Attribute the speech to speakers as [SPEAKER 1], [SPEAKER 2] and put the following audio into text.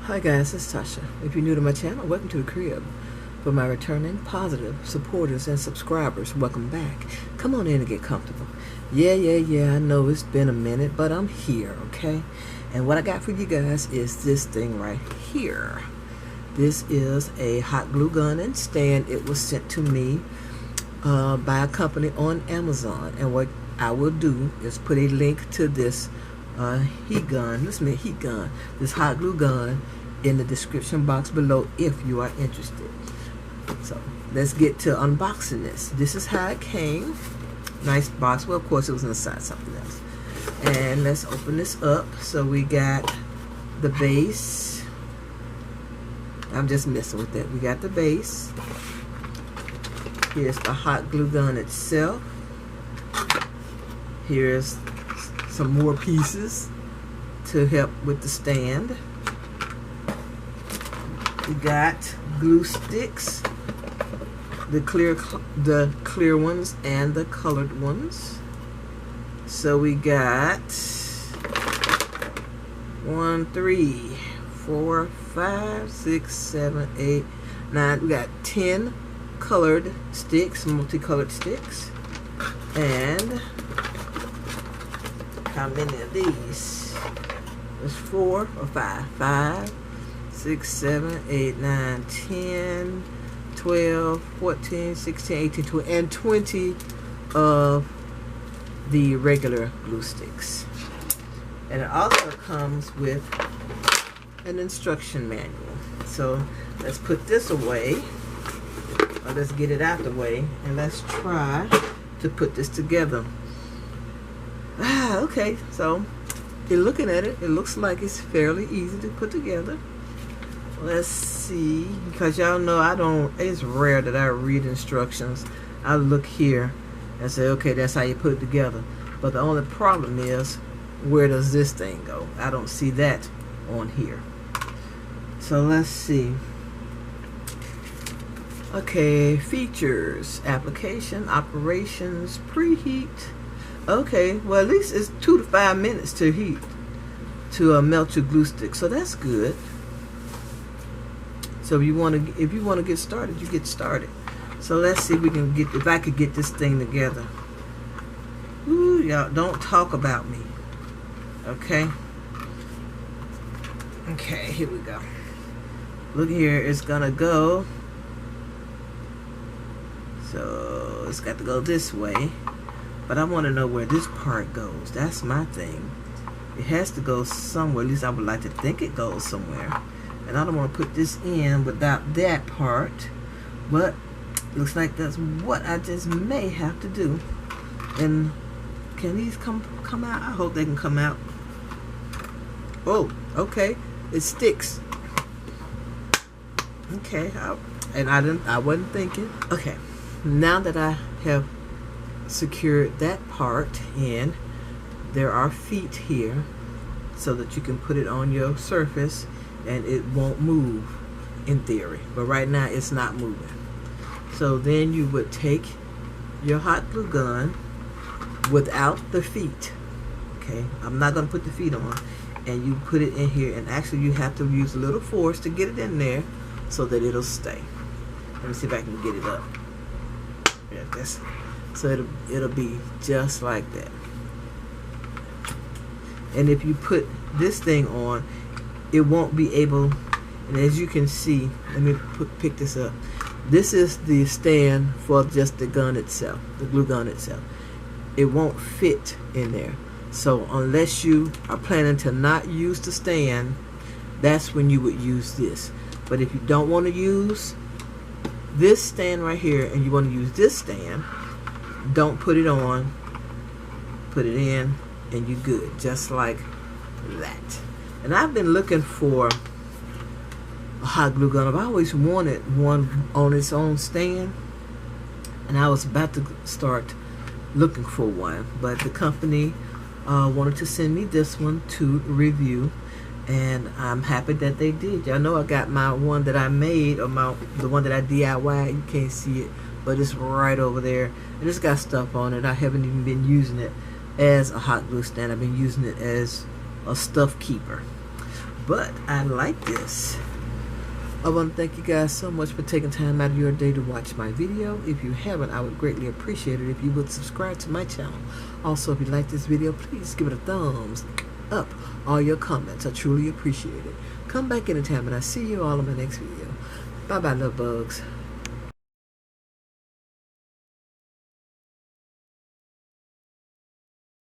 [SPEAKER 1] Hi guys, it's Tasha. If you're new to my channel, welcome to the crib. For my returning positive supporters and subscribers, welcome back. Come on in and get comfortable. Yeah, I know it's been a minute, but I'm here, okay? And what I got for you guys is this thing right here. This is a hot glue gun and stand. It was sent to me by a company on Amazon. And what I will do is put a link to this heat gun, this hot glue gun in the description box below if you are interested. So let's get to unboxing this. This is how it came. Nice box. Well, of course it was inside something else. And let's open this up. So we got the base. I'm just messing with that. We got the base. Here's the hot glue gun itself. Here's some more pieces to help with the stand. We got glue sticks, the clear ones and the colored ones. So we got 1, 3, 4, 5, 6, 7, 8, 9. We got 10 colored sticks, multicolored sticks. And how many of these? There's 4 or 5. 5, 6, 7, 8, 9, 10, 12, 14, 16, 18, 20, and 20 of the regular glue sticks. And it also comes with an instruction manual. So let's put this away, or let's get it out the way, and let's try to put this together. Okay, so looking at it, it looks like it's fairly easy to put together. Let's see, because y'all know it's rare that I read instructions. I look here and say, okay, that's how you put it together. But the only problem is, where does this thing go? I don't see that on here. So let's see. Okay, features, application, operations, preheat. Okay, well at least it's 2 to 5 minutes to heat, to melt your glue stick. So that's good. So if you want to get started, you get started. So let's see if I could get this thing together. Ooh, y'all, don't talk about me. Okay. Okay, here we go. Look here, it's gonna go. So it's got to go this way. But I want to know where this part goes. That's my thing. It has to go somewhere. At least I would like to think it goes somewhere. And I don't want to put this in without that part. But looks like that's what I just may have to do. And can these come out? I hope they can come out. Oh, okay. It sticks. Okay. I wasn't thinking. Okay. Now that I have secured that part in, there are feet here so that you can put it on your surface and it won't move in theory, but right now it's not moving. So then you would take your hot glue gun without the feet. Okay, I'm not going to put the feet on, and you put it in here, and actually you have to use a little force to get it in there so that it'll stay. Let me see if I can get it up. Yeah, that's so it'll be just like that. And if you put this thing on, it won't be able, and as you can see, let me pick this up. This is the stand for just the gun itself, the glue gun itself. It won't fit in there. So unless you are planning to not use the stand, that's when you would use this. But if you don't want to use this stand right here and you want to use this stand, don't put it on, put it in, and you're good, just like that. And I've been looking for a hot glue gun. I've always wanted one on its own stand, and I was about to start looking for one, but the company wanted to send me this one to review, and I'm happy that they did. Y'all know I got my one that I made, or the one that I DIY. You can't see it, but it's right over there, and it's got stuff on it. I haven't even been using it as a hot glue stand. I've been using it as a stuff keeper. but I like this. I want to thank you guys so much for taking time out of your day to watch my video. If you haven't, I would greatly appreciate it if you would subscribe to my channel. Also, if you like this video, please give it a thumbs up. All your comments, I truly appreciate it. Come back anytime, and I'll see you all in my next video. Bye bye, love bugs.